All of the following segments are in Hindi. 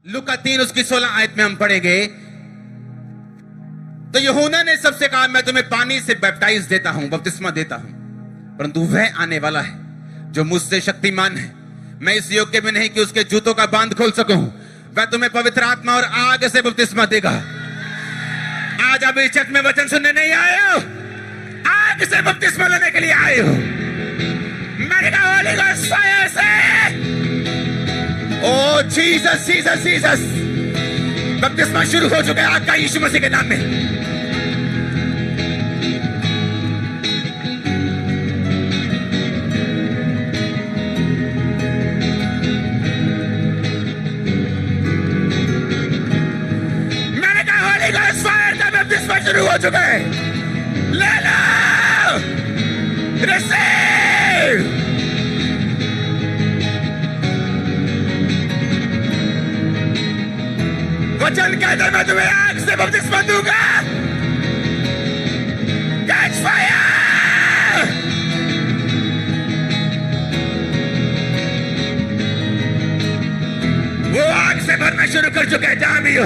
लूका 3 उसकी 16 आयत में हम पढ़ेंगे। तो यूहन्ना ने सबसे कहा, मैं तुम्हें पानी से बैप्टाइज देता हूं, बपतिस्मा देता हूं, परंतु वह आने वाला है जो मुझसे शक्तिमान है, मैं इस योग्य में नहीं कि उसके जूतों का बांध खोल सकूं। वह तुम्हें पवित्र आत्मा और आग से बपतिस्मा देगा। आज आप इस चर्च में वचन सुनने नहीं आए हो, आग से बपतिस्मा लेने के लिए आए हो। मैंने कहा होली गोस्ट फायर से, ओ जीसस जीसस जीसस, बपतिस्मा शुरू हो चुका है आग का यीशु मसीह के नाम में। मैंने कहा होली गोस्ट फायर का बपतिस्मा शुरू हो चुका है, ले लो, रिसीव। वचन कहता है, मैं तुम्हें आग से बपतिस्मा दूंगा। Catch fire. वो आग से भरना शुरू कर चुके हैं जहां भी हो।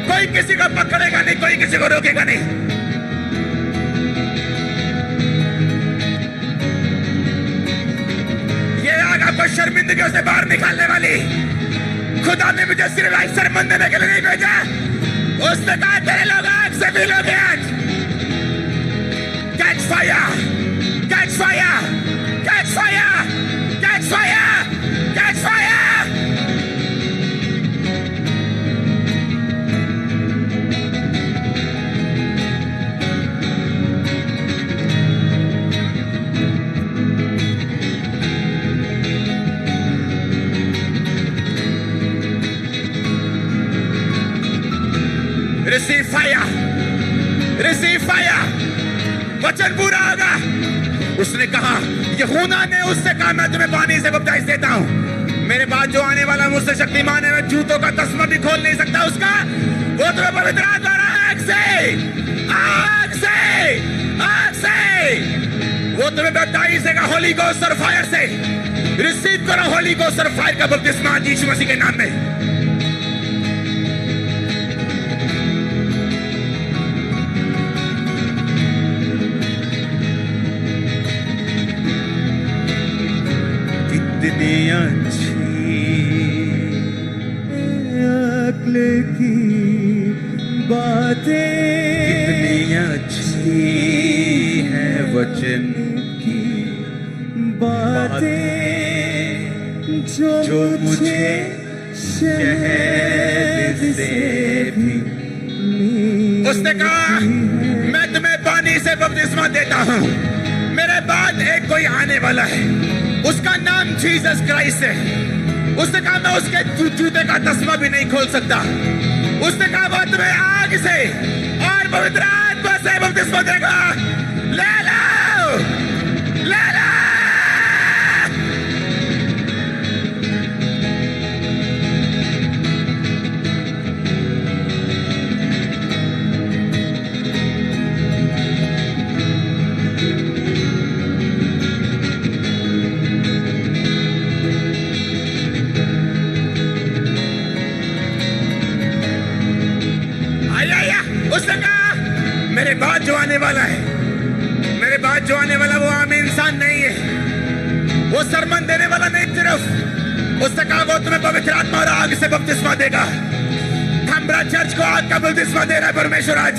कोई किसी को पकड़ेगा नहीं, कोई किसी को रोकेगा नहीं। ये आग आपको शर्मिंदगी से बाहर निकालने वाली। खुदा ने मुझे सिर्फ एक सरमन देने के लिए नहीं भेजा, उसने कहा तेरे लोग आग से भी लोग आज। Catch fire, catch fire, catch fire, catch fire, catch fire. Receive fire, receive fire. वचन पूरा होगा। उसने कहा, यूहन्ना ने उससे कहा, मैं तुम्हें पानी से बपतिस्मा देता हूं, मेरे बाद जो आने वाला मुझसे शक्तिमान है, मैं जूतों का तस्मा भी खोल नहीं सकता उसका। वो तुम्हें पवित्र आत्मा और आग से, आग से, आग से, वो तुम्हें बपतिस्मा देगा होली गोस्ट और फायर से। रिसीव करो होली गोस्ट और फायर का बपतिस्मा यीशु मसीह के नाम में। कितनी अच्छी अक्ल की बातें, कितनी अच्छी है वचन की बातें, जो मुझे शहद से भी। उसने कहा, मैं तुम्हें पानी से बपतिस्मा देता हूं, मेरे बाद एक कोई आने वाला है, उसका नाम जीसस क्राइस्ट है। उसने कहा, मैं उसके जूते का तस्मा भी नहीं खोल सकता। उसने कहा, वो तुम्हें आग से और पवित्र आत्मा से बपतिस्मा देगा। ले लो, ले लो। उसने कहा, मेरे बाद जो आने वाला है, मेरे बाद जो आने वाला वो आम इंसान नहीं है, वो सरमन देने वाला नहीं सिर्फ। उसने कहा, वो तुम्हें पवित्र आत्मा और आग से बपतिस्मा देगा। खंबरा चर्च को आग का बपतिस्मा दे रहा है परमेश्वर आज।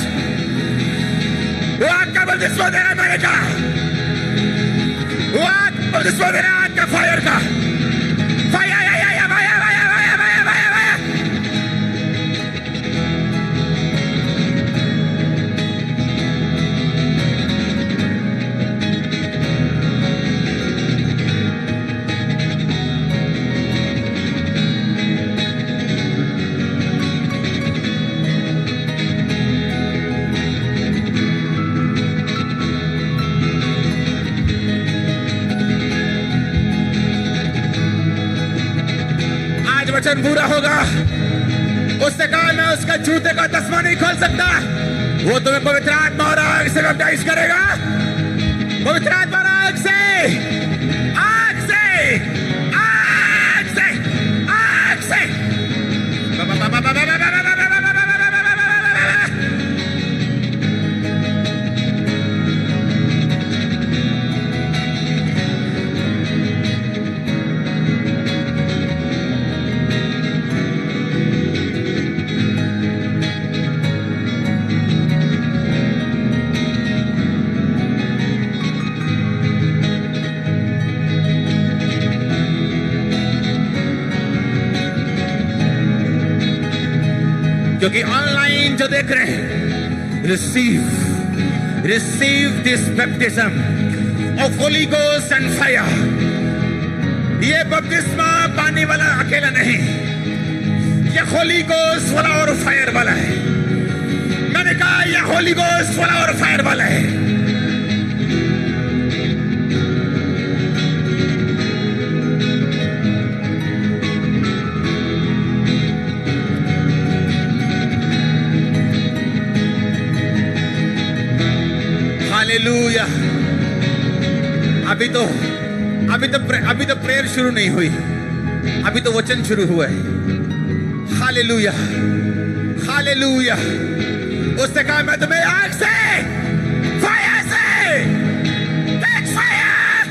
वो आग का बपतिस्मा दे रहा है, मैंने कहा वो आग बपतिस्मा दे रहा है, आग का फायर का फायर। वचन पूरा होगा। उसने कहा, मैं उसका जूते का तस्मा नहीं खोल सकता। वो तुम्हें पवित्र आत्मा और आग से बैप्टाइज करेगा। पवित्र आत्मा और आग से, आग से, आग से, आग से। बाबा क्योंकि ऑनलाइन जो देख रहे हैं, receive this baptism of Holi ghost and fire. ये बपतिस्मा पानी वाला अकेला नहीं, ये होली गोस्ट वाला और फायर वाला है। मैंने कहा ये होली गोस्ट वाला और फायर वाला है। हालेलुया। अभी तो प्रेयर शुरू नहीं हुई, अभी तो वचन शुरू हुआ है। Hallelujah, hallelujah. उसने कहा मैं तुम्हें आग से, फायर से, कैच फायर।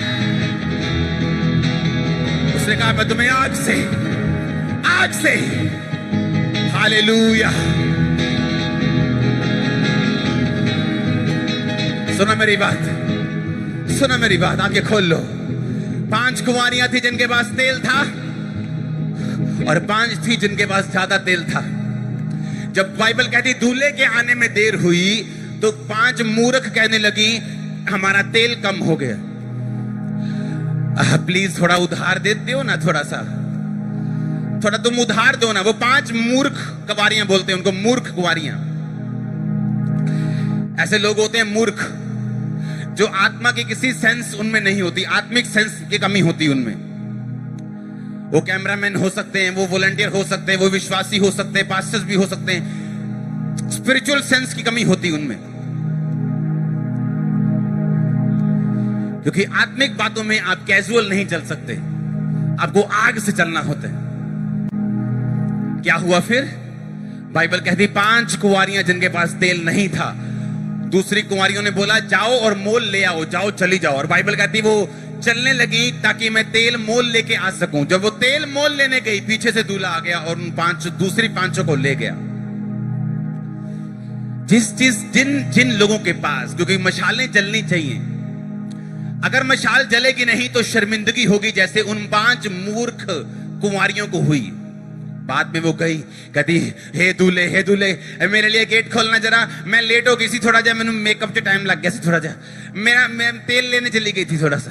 उसने कहा मैं तुम्हें आग से। हालेलुया। सुना मेरी बात, आंखें खोल लो। 5 कुंवारियां थी जिनके पास तेल था, और 5 थी जिनके पास ज्यादा तेल था। जब बाइबल कहती दूल्हे के आने में देर हुई, तो 5 मूर्ख कहने लगी हमारा तेल कम हो गया। प्लीज थोड़ा उधार देते हो ना, थोड़ा तुम उधार दो ना। वो 5 मूर्ख कुंवारियां बोलते हैं उनको, मूर्ख कुंवारियां। ऐसे लोग होते हैं मूर्ख, जो आत्मा की किसी सेंस उनमें नहीं होती, आत्मिक सेंस की कमी होती उनमें। वो कैमरामैन हो सकते हैं, वो वॉलंटियर हो सकते हैं, वो विश्वासी हो सकते हैं, पास्टर्स भी हो सकते हैं। स्पिरिचुअल सेंस की कमी होती उनमें, क्योंकि आत्मिक बातों में आप कैजुअल नहीं चल सकते, आपको आग से चलना होता है। क्या हुआ फिर? बाइबल कहती 5 कुंवारियां जिनके पास तेल नहीं था, दूसरी कुंवारियों ने बोला जाओ और मोल ले आओ, जाओ चली जाओ। और बाइबल कहती वो चलने लगी ताकि मैं तेल मोल लेके आ सकूं। जब वो तेल मोल लेने गई, पीछे से दूल्हा आ गया और उन दूसरी 5 को ले गया। जिन लोगों के पास, क्योंकि मशालें जलनी चाहिए, अगर मशाल जलेगी नहीं तो शर्मिंदगी होगी, जैसे उन 5 मूर्ख कुंवारियों को हुई। बाद में वो गई, कहती हे दूल्हे मेरे लिए गेट खोलना जरा, मैं लेट हो गई थी थोड़ा जा, मैंने मेकअप के टाइम लग गया थोड़ा जा, मैं तेल लेने चली गई थी थोड़ा सा।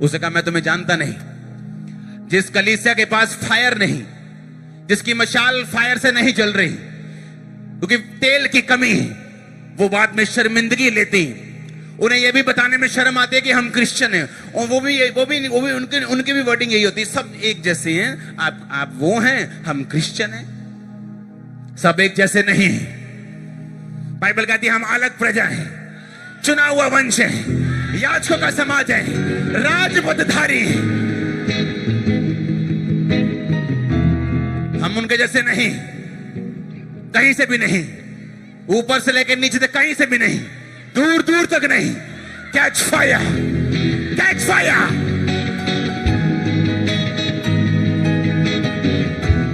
उसने कहा मैं तुम्हें जानता नहीं। जिस कलीसिया के पास फायर नहीं, जिसकी मशाल फायर से नहीं जल रही, क्योंकि तेल की कमी है, वो बाद में शर्मिंदगी लेती। उन्हें यह भी बताने में शर्म आती है कि हम क्रिश्चियन हैं, और वो भी उनकी भी वर्डिंग यही होती है, सब एक जैसे हैं। आप वो हैं, हम क्रिश्चियन हैं, सब एक जैसे नहीं हैं। बाइबल कहती है हम अलग प्रजा हैं, चुना हुआ वंश है, याजकों का समाज है, राजपदधारी हैं। हम उनके जैसे नहीं, कहीं से भी नहीं, ऊपर से लेकर नीचे तक कहीं से भी नहीं, दूर दूर तक नहीं। Catch fire, catch fire.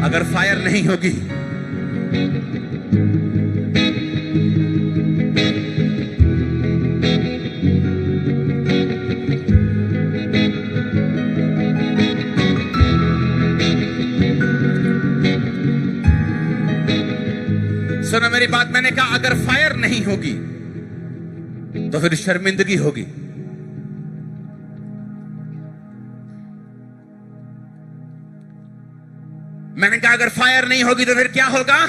अगर फायर नहीं होगी, सुनो मेरी बात, मैंने कहा अगर फायर नहीं होगी तो फिर शर्मिंदगी होगी। मैंने कहा अगर फायर नहीं होगी तो फिर क्या होगा?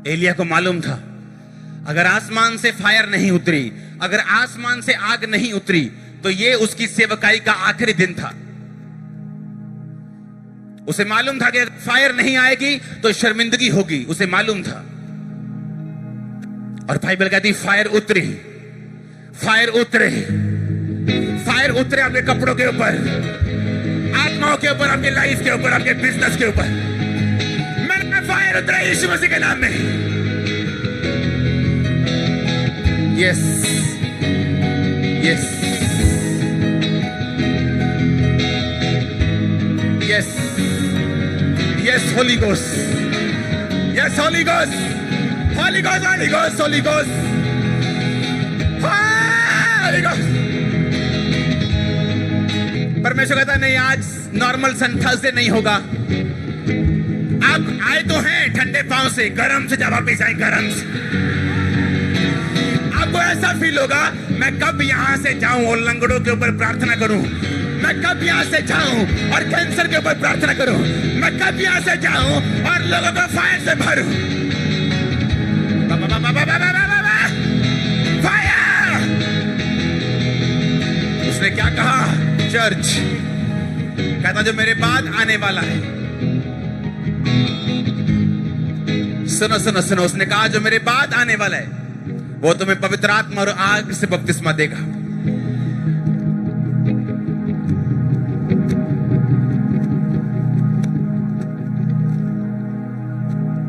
एलिया को मालूम था अगर आसमान से फायर नहीं उतरी, अगर आसमान से आग नहीं उतरी, तो ये उसकी सेवकाई का आखिरी दिन था। उसे मालूम था कि अगर फायर नहीं आएगी तो शर्मिंदगी होगी, उसे मालूम था। और बाइबल कहती फायर उतरे, फायर उतरे, फायर उतरे आपके कपड़ों के ऊपर, आत्माओं के ऊपर, आपके लाइफ के ऊपर, आपके बिजनेस के ऊपर। मैंने फायर उतरा यीशु मसीह के नाम में। Yes yes yes yes, Holi ghost, yes Holi ghost, Holi ghost, Holi ghost, Holi ghost, Holi ghost. परमेश्वर कहता नहीं आज नॉर्मल सन थर्सडे नहीं होगा। आप आए तो हैं ठंडे पांव से गरम से जब वापिस आए, गरम से। आपको ऐसा फील होगा, मैं कब यहां से जाऊं और लंगड़ों के ऊपर प्रार्थना करूं, मैं कब यहां से जाऊं और कैंसर के ऊपर प्रार्थना करूं, मैं कब यहां से जाऊं और लोगों को फायर से भरूं। फायर! उसने क्या कहा? चर्च कहता जो मेरे बाद आने वाला है, सुनो सुनो सुनो, उसने कहा जो मेरे बाद आने वाला है वो तुम्हें पवित्र आत्मा और आग से बपतिस्मा देगा।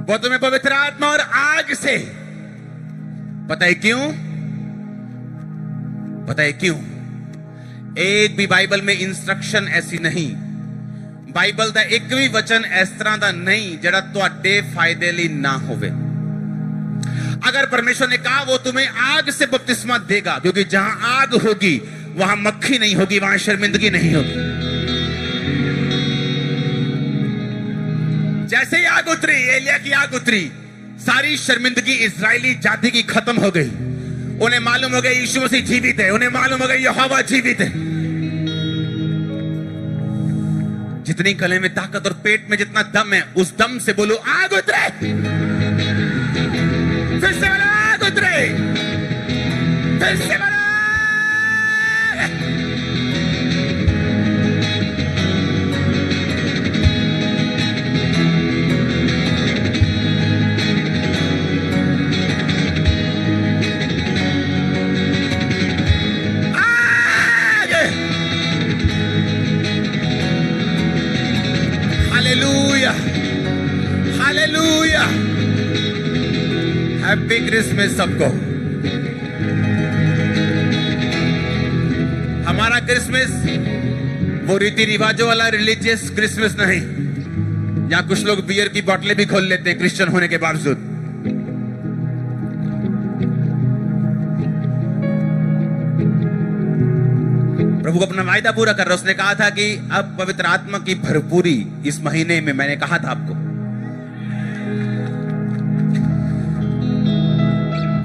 वो तुम्हें पवित्र आत्मा और आग से, पता है क्यों? पता है क्यों? एक भी बाइबल में इंस्ट्रक्शन ऐसी नहीं, बाइबल ਦਾ ਇੱਕ ਵੀ वचन इस तरह ਦਾ नहीं ਜਿਹੜਾ ਤੁਹਾਡੇ फायदे ਲਈ ना होवे। अगर परमेश्वर ने कहा वो तुम्हें आग से बपतिस्मा देगा, क्योंकि जहां आग होगी वहां मक्खी नहीं होगी, वहां शर्मिंदगी नहीं होगी। जैसे ही आग उतरी, एलिया की आग उतरी, सारी शर्मिंदगी इजरायली जाति की खत्म हो गई। उन्हें मालूम हो गया यीशु मसीह जीवित है, उन्हें मालूम हो गया यहोवा जीवित है। जितनी गले में ताकत और पेट में जितना दम है, उस दम से बोलो आग उतरे। फिर से बोलो आग उतरे। फिर से बोलो। हालेलुया, हैप्पी क्रिसमस सबको। हमारा क्रिसमस वो रीति रिवाजों वाला रिलीजियस क्रिसमस नहीं, यहां कुछ लोग बियर की बोतलें भी खोल लेते हैं क्रिश्चियन होने के बावजूद। प्रभु अपना वायदा पूरा कर रहा है। उसने कहा था कि अब पवित्र आत्मा की भरपूरी इस महीने में, मैंने कहा था आपको,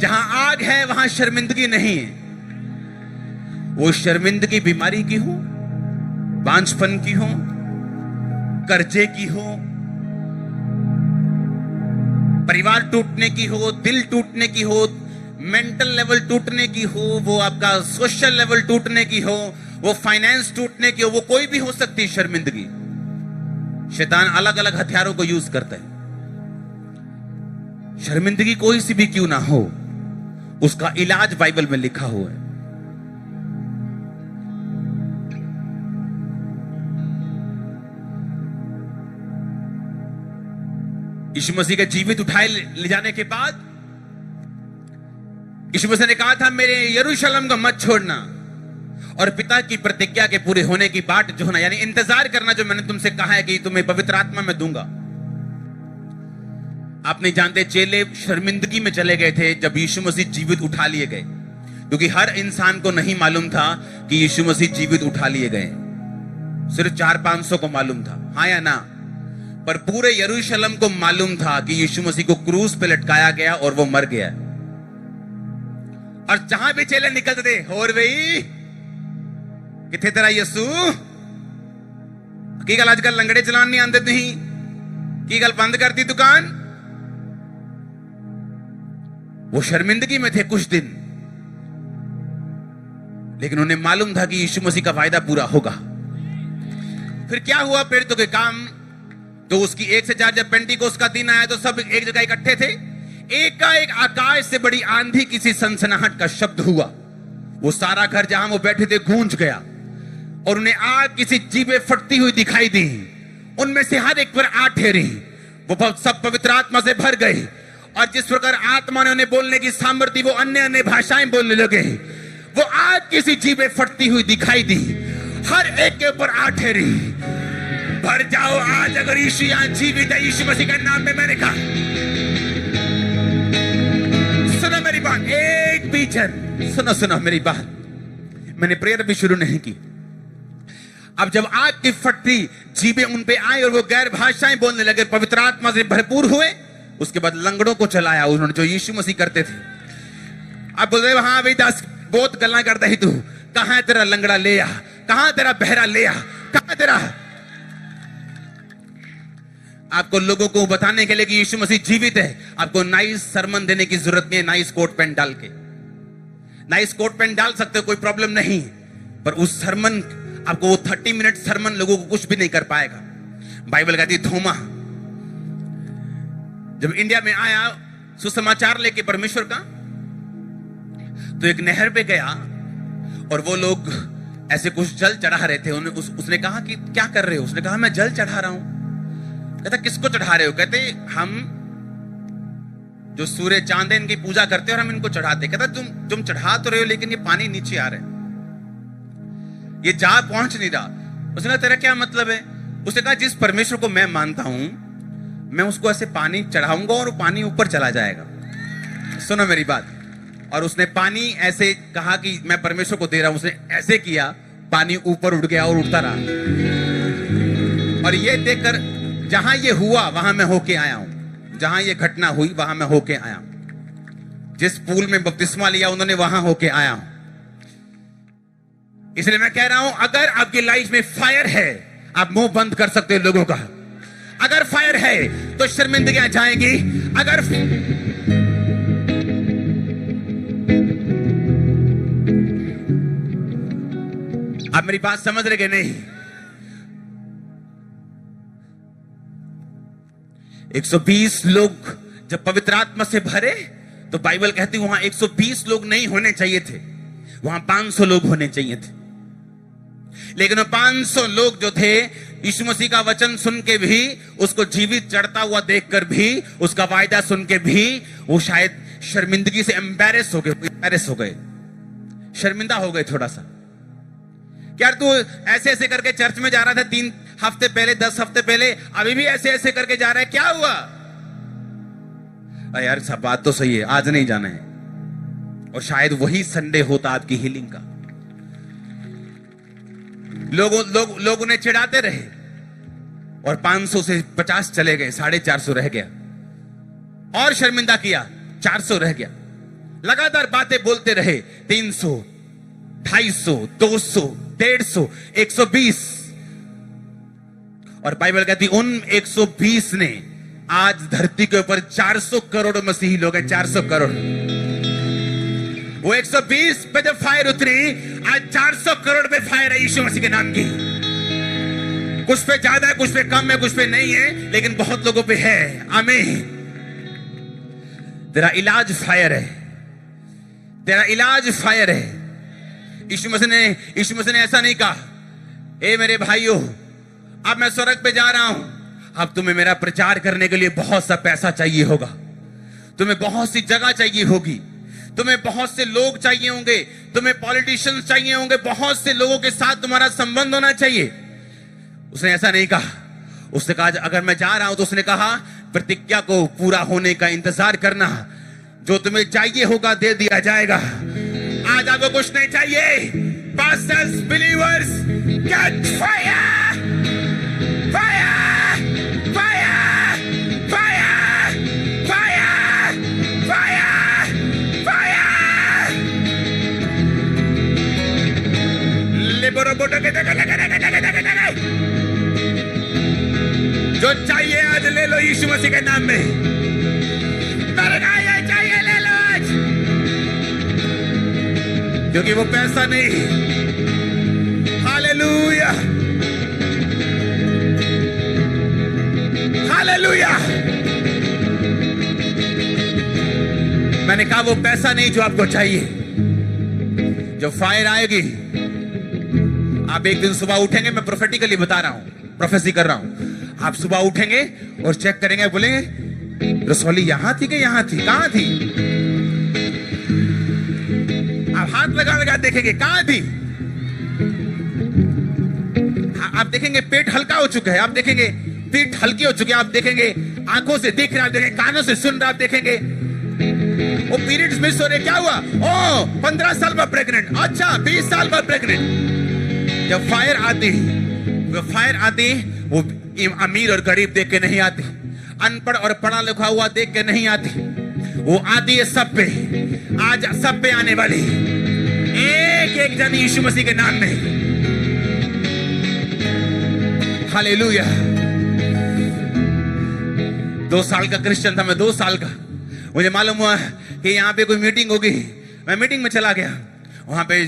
जहां आग है वहां शर्मिंदगी नहीं है। वो शर्मिंदगी बीमारी की हो, बांझपन की हो, कर्जे की हो, परिवार टूटने की हो, दिल टूटने की हो, मेंटल लेवल टूटने की हो, वो आपका सोशल लेवल टूटने की हो, वो फाइनेंस टूटने की हो, वो कोई भी हो सकती शर्मिंदगी। शैतान अलग अलग हथियारों को यूज करता है। शर्मिंदगी कोई सी भी क्यों ना हो, उसका इलाज बाइबल में लिखा हुआ है। यीशु मसीह के जीवित उठाए ले जाने के बाद यीशु मसीह ने कहा था मेरे यरूशलेम को मत छोड़ना और पिता की प्रतिज्ञा के पूरे होने की बाट जो होना, यानी इंतजार करना, जो मैंने तुमसे कहा है कि तुम्हें पवित्र आत्मा में दूंगा। आप नहीं जानते, चेले शर्मिंदगी में चले गए थे जब यीशु मसीह जीवित उठा लिए गए, क्योंकि हर इंसान को नहीं मालूम था कि यीशु मसीह जीवित उठा लिए गए। सिर्फ 400-500 को मालूम था, हाँ या ना? पर पूरे यरूशलेम को मालूम था कि यीशु मसीह को क्रूस पे लटकाया गया और वो मर गया। और जहां भी चेले निकलते थे, होर वही किथे तेरा यसू की गल आजकल लंगड़े चलान नहीं आते तुही की गल बंद कर दी दुकान। वो शर्मिंदगी में थे कुछ दिन, लेकिन उन्हें मालूम था कि यीशु मसीह का वायदा पूरा होगा। फिर क्या हुआ? प्रेरितों के काम तो उसकी 1 से 4 जब पेंटिकोस्त का दिन आया तो सब एक जगह इकट्ठे थे। एकाएक आकाश से बड़ी आंधी, किसी सनसनाहट का शब्द हुआ, वो सारा घर जहां वो बैठे थे गूंज गया और उन्हें आग किसी जीभें फटती हुई दिखाई दी। उनमें से हर एक पर आ ठहरी, वो सब पवित्र आत्मा से भर गए और जिस प्रकार आत्मा ने उन्हें बोलने की सामर्थ्य, वो अन्य अन्य भाषाएं बोलने लगे। वो आग किसी जीभें फटती हुई दिखाई दी, हर एक के ऊपर आ ठहरी। भर जाओ आज, अगर यीशु यहां जीवित है, यीशु मसीह के नाम में मैंने कहा। सुनो मेरी बात, एक भी जन, सुनो मेरी बात, मैंने प्रेयर भी शुरू नहीं की। अब जब आग की फटती जीभें उन पे आई और वो गैर भाषाएं बोलने लगे, पवित्र आत्मा से भरपूर हुए, उसके बाद लंगड़ों को चलाया उन्होंने, जो यीशु मसीह करते थे। अब बोल रहे हाँ भाई दास, बहुत गल्ला करता ही तू, कहां है तेरा लंगड़ा ले आ, कहां तेरा बहरा ले आ, कहां तेरा। आपको लोगों को बताने के लिए कि यीशु मसीह जीवित है, आपको नाइस सरमन देने की जरूरत नहीं है। नाइस कोट पैंट डाल के, नाइस कोट पैंट डाल सकते हो, कोई प्रॉब्लम नहीं, पर उस सरमन, आपको वो 30 मिनट सरमन लोगों को कुछ भी नहीं कर पाएगा। बाइबल कहती है थोमा जब इंडिया में आया सुसमाचार लेके परमेश्वर का, तो एक नहर पे गया और वो लोग ऐसे कुछ जल चढ़ा रहे थे। उसने कहा कि क्या कर रहे हो? उसने कहा मैं जल चढ़ा रहा हूं। कहता किसको चढ़ा रहे हो? कहते हम जो सूर्य चांद है इनकी पूजा करते हैं और हम इनको चढ़ाते। कहता तुम चढ़ा तो रहे हो, लेकिन ये पानी नीचे आ रहा है, ये जा पहुंच नहीं रहा। उसने कहा तेरा क्या मतलब है? उसने कहा जिस परमेश्वर को मैं मानता हूं, मैं उसको ऐसे पानी चढ़ाऊंगा और पानी ऊपर चला जाएगा। सुनो मेरी बात। और उसने पानी ऐसे कहा कि मैं परमेश्वर को दे रहा हूं, उसने ऐसे किया, पानी ऊपर उठ गया और उठता रहा। और ये देखकर जहां ये हुआ वहां मैं होके आया हूं, जहां ये घटना हुई वहां मैं होके आया हूं। जिस पूल में बपतिस्मा लिया उन्होंने, वहां होके आया हूं। इसलिए मैं कह रहा हूं, अगर आपकी लाइफ में फायर है, आप मुंह बंद कर सकते हो लोगों का। अगर फायर है तो शर्मिंदगियां जाएंगी। अगर आप मेरी बात समझ रहे कि नहीं? 120 लोग जब पवित्र आत्मा से भरे, तो बाइबल कहती वहां 120 लोग नहीं होने चाहिए थे, वहां 500 लोग होने चाहिए थे। लेकिन वो 500 लोग जो थे, यीशु मसीह का वचन सुन के भी, उसको जीवित चढ़ता हुआ देखकर भी, उसका वायदा सुन के भी, वो शायद शर्मिंदगी से एम्बैरेस हो गए, शर्मिंदा हो गए थोड़ा सा। क्या तू ऐसे ऐसे करके चर्च में जा रहा था 3 हफ्ते पहले, 10 हफ्ते पहले, अभी भी ऐसे ऐसे करके जा रहा है, क्या हुआ? यार सब बात तो सही है, आज नहीं जाना है। और शायद वही संडे होता आपकी हीलिंग का। लोग उन्हें चिढ़ाते रहे और 500 से 50 चले गए, 450 रह गया। और शर्मिंदा किया, 400 रह गया। लगातार बातें बोलते रहे, 300, 250, 200, 150, 120। और बाइबल कहती उन 120 ने आज धरती के ऊपर 400 करोड़ मसीही लोग हैं, 400 करोड़। वो 120 पे जब फायर उतरी, आज 400 करोड़ पे फायर है यीशु मसीह के नाम की। कुछ पे ज्यादा है, कुछ पे कम है, कुछ पे नहीं है, लेकिन बहुत लोगों पे है। आमीन। तेरा इलाज फायर है, तेरा इलाज फायर है। यीशु मसीह ने ऐसा नहीं कहा, ए मेरे भाइयों, अब मैं स्वर्ग पे जा रहा हूं, अब तुम्हें मेरा प्रचार करने के लिए बहुत सा पैसा चाहिए होगा, तुम्हें बहुत सी जगह चाहिए होगी, तुम्हें बहुत से लोग चाहिए होंगे, तुम्हें पॉलिटिशियंस चाहिए होंगे, बहुत से लोगों के साथ तुम्हारा संबंध होना चाहिए। उसने ऐसा नहीं कहा। उसने कहा अगर मैं जा रहा हूं, तो उसने कहा प्रतिज्ञा को पूरा होने का इंतजार करना, जो तुम्हें चाहिए होगा दे दिया जाएगा। आज आपको कुछ नहीं चाहिए। Pastors, believers, get fire, fire, fire, fire, fire, fire, fire. लिबरो बोटो के जो चाहिए आज ले लो यीशु मसीह के नाम में। मेरे को ये चाहिए, ले लो आज। क्योंकि वो पैसा नहीं। Hallelujah, hallelujah. मैंने कहा वो पैसा नहीं जो आपको चाहिए। जब फायर आएगी, आप एक दिन सुबह उठेंगे, मैं प्रोफेटिकली बता रहा हूं, प्रोफेसी कर रहा हूं। आप सुबह उठेंगे और चेक करेंगे, बोलेंगे रसौली यहां थी कि यहां थी, कहां थी? आप हाथ लगा लगा देखेंगे कहां थी। आप देखेंगे पेट हल्का हो चुका है, आप देखेंगे पीठ हल्की हो चुकी है, आप देखेंगे आंखों से दिख रहा है, आप देखेंगे कानों से सुन रहा, आप देखेंगे वो पीरियड्स मिस हो रहे। क्या हुआ? ओ 15 साल बाद प्रेग्नेंट, अच्छा 20 साल बाद प्रेग्नेंट। जब फायर आती, वो फायर आती, वो अमीर और गरीब देख के नहीं आती। अनपढ़ और पढ़ा लिखा हुआ देख के नहीं आती, वो आती है सब पे। आज सब पे आने वाली एक एक जन यीशु मसीह के नाम में। हालेलुया। 2 साल का क्रिश्चियन था मैं, 2 साल का। मुझे मालूम हुआ कि यहाँ पे कोई मीटिंग होगी, मैं मीटिंग में चला गया। वहां पे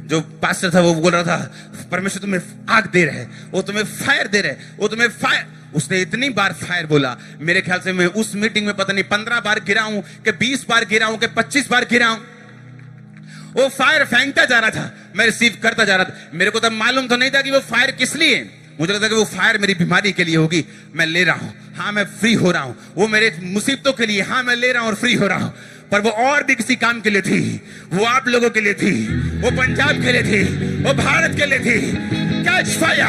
जो पास्टर था वो बोल रहा था परमेश्वर तुम्हें आग दे रहे, वो तुम्हें फायर दे रहे, वो तुम्हें फायर। उसने इतनी बार फायर बोला, मेरे ख्याल से मैं उस मीटिंग में पता नहीं 15 बार गिरा हूं कि 20 बार गिरा हूं कि 25 बार गिरा हूं। वो फायर फेंकता जा रहा था, मैं रिसीव करता जा रहा था। मेरे को तब मालूम तो नहीं था कि वो फायर किस लिए। मुझे लगता कि वो फायर मेरी बीमारी के लिए होगी, मैं ले रहा हूं। हाँ, मैं फ्री हो रहा हूं। वो मेरे मुसीबतों के लिए, हाँ मैं ले रहा हूं और फ्री हो रहा हूं। पर वो और भी किसी काम के लिए थी, वो आप लोगों के लिए थी, वो पंजाब के लिए थी, वो भारत के लिए थी। Catch fire,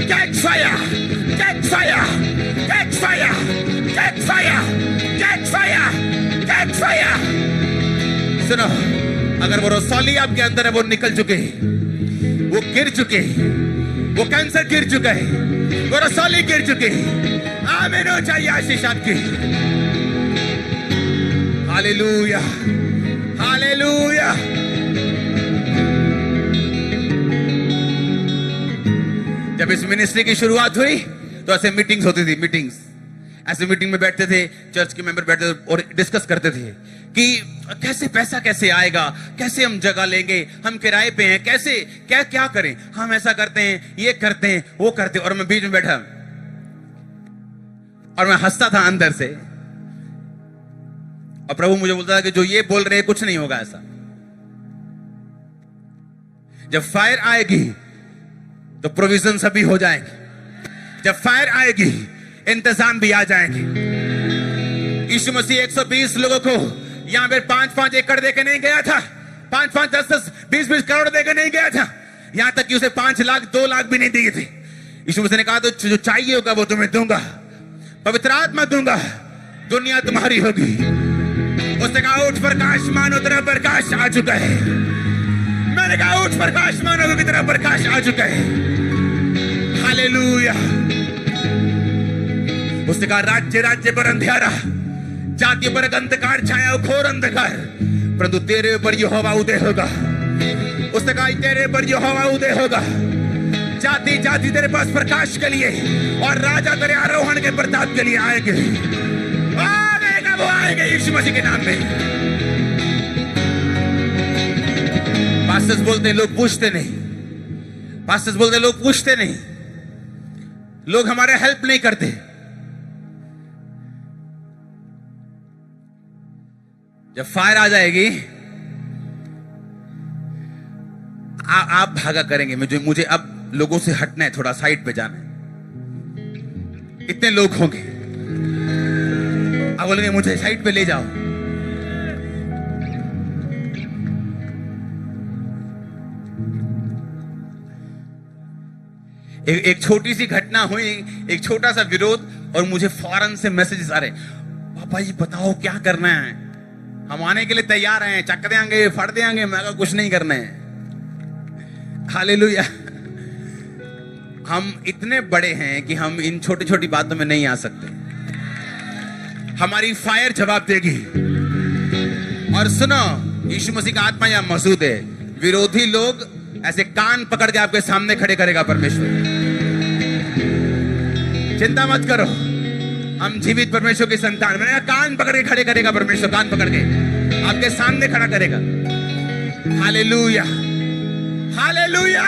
catch fire, catch fire, catch fire, catch fire, catch fire, catch fire. सुनो, अगर वो रसौली आपके अंदर है, वो निकल चुके, वो गिर चुके, वो कैंसर गिर चुका है, वो रसौली गिर चुके। आमीन हो चाहिए आशीष आपकी। Hallelujah, hallelujah. जब इस मिनिस्ट्री की शुरुआत हुई तो ऐसे मीटिंग्स होती थी, मीटिंग्स। ऐसे मीटिंग में बैठते थे, चर्च के मेंबर बैठते थे और डिस्कस करते थे कि कैसे पैसा कैसे आएगा, कैसे हम जगह लेंगे, हम किराए पे हैं, कैसे क्या क्या करें, हम ऐसा करते हैं, ये करते हैं, वो करते हैं। और मैं बीच में बैठा और मैं हंसता था अंदर से। और प्रभु मुझे बोलता था कि जो ये बोल रहे हैं कुछ नहीं होगा ऐसा। जब फायर आएगी तो प्रोविजन सभी हो जाएंगे। जब फायर आएगी इंतजाम भी आ जाएंगे। यीशु मसीह 120 लोगों को यहां पे 5-5 एकड़ देके नहीं गया था, 5-5, 10-10, 20-20 करोड़ देके नहीं गया था। यहां तक कि उसे 5 लाख 2 लाख भी नहीं दिए थे। यीशु मसीह ने कहा तो जो चाहिए होगा वो तुम्हें दूंगा, पवित्र आत्मा दूंगा, दुनिया तुम्हारी होगी। उसने कहा उठ प्रकाश मानो, तेरा प्रकाश आ चुका है। मैंने कहा उठ प्रकाश मानो, तेरा प्रकाश आ चुका है। हालेलुया। उसने कहा राज्य राज्य पर अंधेरा, जाति पर अंधकार छाया, घोर अंधकार, परंतु तेरे ऊपर यहोवा उदय होगा। उसने कहा तेरे ऊपर यहोवा उदय होगा। जाति जाति तेरे पास प्रकाश के लिए और राजा तेरे आरोहण के प्रताप के लिए आएंगे। आएगा वो आएंगे यीशु मसीह के नाम में। पास्टर्स बोलते हैं लोग पूछते नहीं, पास्टर्स बोलते लोग पूछते नहीं, लोग हमारे हेल्प नहीं करते। जब फायर आ जाएगी आप भागा करेंगे। मुझे अब लोगों से हटना है, थोड़ा साइड पे जाना है। इतने लोग होंगे, आप बोलेंगे मुझे साइड पे ले जाओ। एक छोटी सी घटना हुई, एक छोटा सा विरोध, और मुझे फौरन से मैसेजेस आ रहे, पापा जी बताओ क्या करना है, हम आने के लिए तैयार हैं, चक देंगे, फट देंगे। मैं कुछ नहीं करना है। हालेलुया। हम इतने बड़े हैं कि हम इन छोटी छोटी बातों में नहीं आ सकते। हमारी फायर जवाब देगी। और सुनो, यीशु मसीह का आत्मा यहां मौजूद है। विरोधी लोग ऐसे कान पकड़ के आपके सामने खड़े करेगा परमेश्वर। चिंता मत करो, हम जीवित परमेश्वर की संतान। मैंने कहा कान पकड़ के खड़े करेगा परमेश्वर, कान पकड़ के आपके सामने खड़ा करेगा। Hallelujah, hallelujah.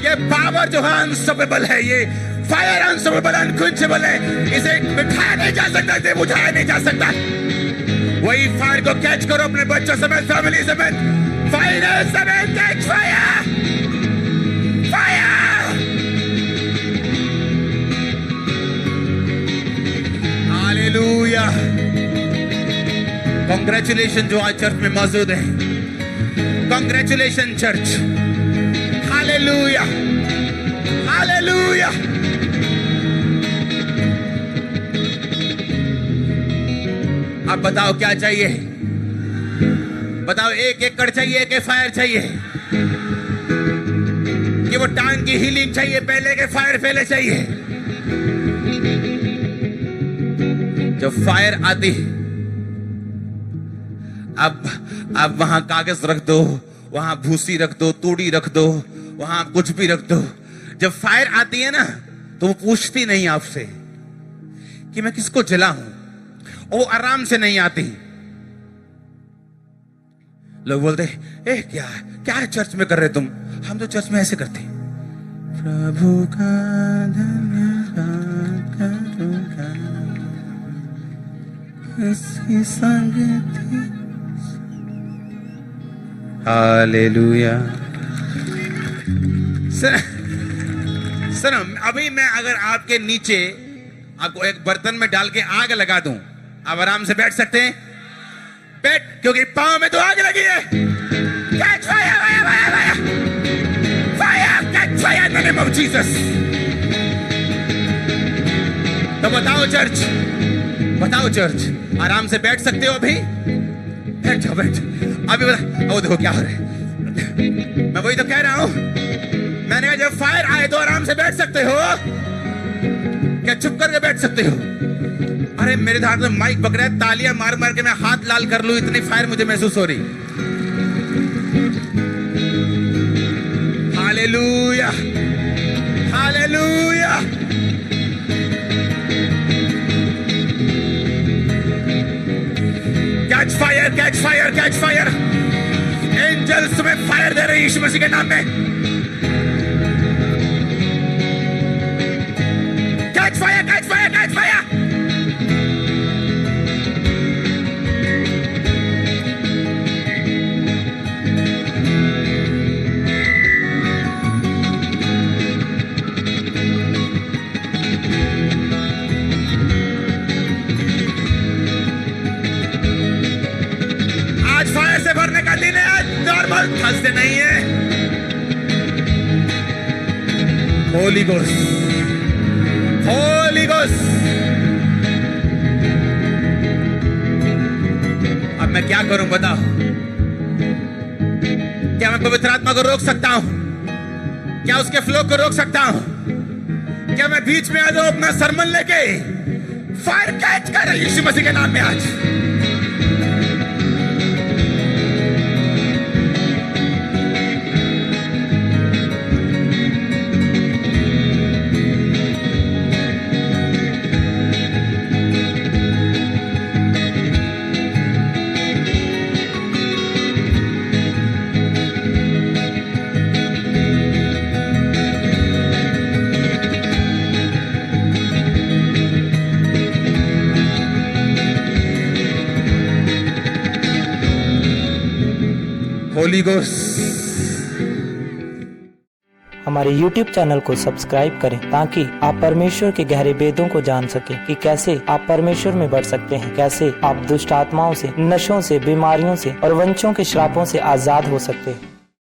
ये पावर जो है अनस्टॉपेबल है, ये फायर अनस्टॉपेबल, अनक्वेंचेबल है। इसे बिठाया नहीं जा सकता, इसे बुझाया नहीं जा सकता। वही फायर को कैच करो अपने बच्चों समेत, फैमिली समेत, फायर समेत, catch fire, fire. Hallelujah. Congratulation जो आज चर्च में मौजूद है, कांग्रेचुलेशन चर्च। Hallelujah, hallelujah. अब बताओ क्या चाहिए? बताओ, 1 एकड़ चाहिए कि फायर चाहिए? कि वो टांग की हीलिंग चाहिए, पहले के फायर पहले चाहिए? जब फायर आती है, अब वहां कागज रख दो, वहां भूसी रख दो, तूड़ी रख दो, वहां कुछ भी रख दो। जब फायर आती है ना तो वो पूछती नहीं आपसे कि मैं किसको जलाऊं, वो आराम से नहीं आती। लोग बोलते ए क्या क्या चर्च में कर रहे तुम? हम तो चर्च में ऐसे करते हैं, प्रभु का धन्यवाद करूंगा, इसकी संगति। हालेलुया। सुनो, अभी मैं अगर आपके नीचे आपको एक बर्तन में डाल के आग लगा दूं, आप आराम से बैठ सकते हैं? बैठ, क्योंकि पांव में तो आग लगी है। Catch fire, fire, fire, fire, fire, catch fire in the name of Jesus। तो बताओ चर्च, आराम से बैठ सकते हो अभी? बैठ जाओ, बैठ। अभी बता, वो देखो क्या हो रहा है। मैं वही तो कह रहा हूं, मैंने कहा जब फायर आए तो आराम से बैठ सकते हो, क्या चुप करके बैठ सकते हो? अरे मेरे हाथ में माइक पकड़ा है, तालियां मार मार के मैं हाथ लाल कर लूं, इतनी फायर मुझे महसूस हो रही। Hallelujah, hallelujah. Catch fire, catch fire, catch fire. Angels तुम्हें फायर दे रहे हैं यीशु मसीह के नाम में। Catch fire, catch fire, catch fire. आज फायर से भरने का दिन है, आज नॉर्मल थर्सडे नहीं है। Holi ghost, Holi ghost. अब मैं क्या करूं बताओ? क्या मैं पवित्र आत्मा को रोक सकता हूं? क्या उसके फ्लो को रोक सकता हूं? क्या मैं बीच में आ जाऊं अपना सरमन लेके? फायर कैच कर यीशु मसीह के नाम में आज। होली गोस्ट। हमारे YouTube चैनल को सब्सक्राइब करें ताकि आप परमेश्वर के गहरे भेदों को जान सकें कि कैसे आप परमेश्वर में बढ़ सकते हैं, कैसे आप दुष्ट आत्माओं से, नशों से, बीमारियों से और वंशों के श्रापों से आजाद हो सकते हैं।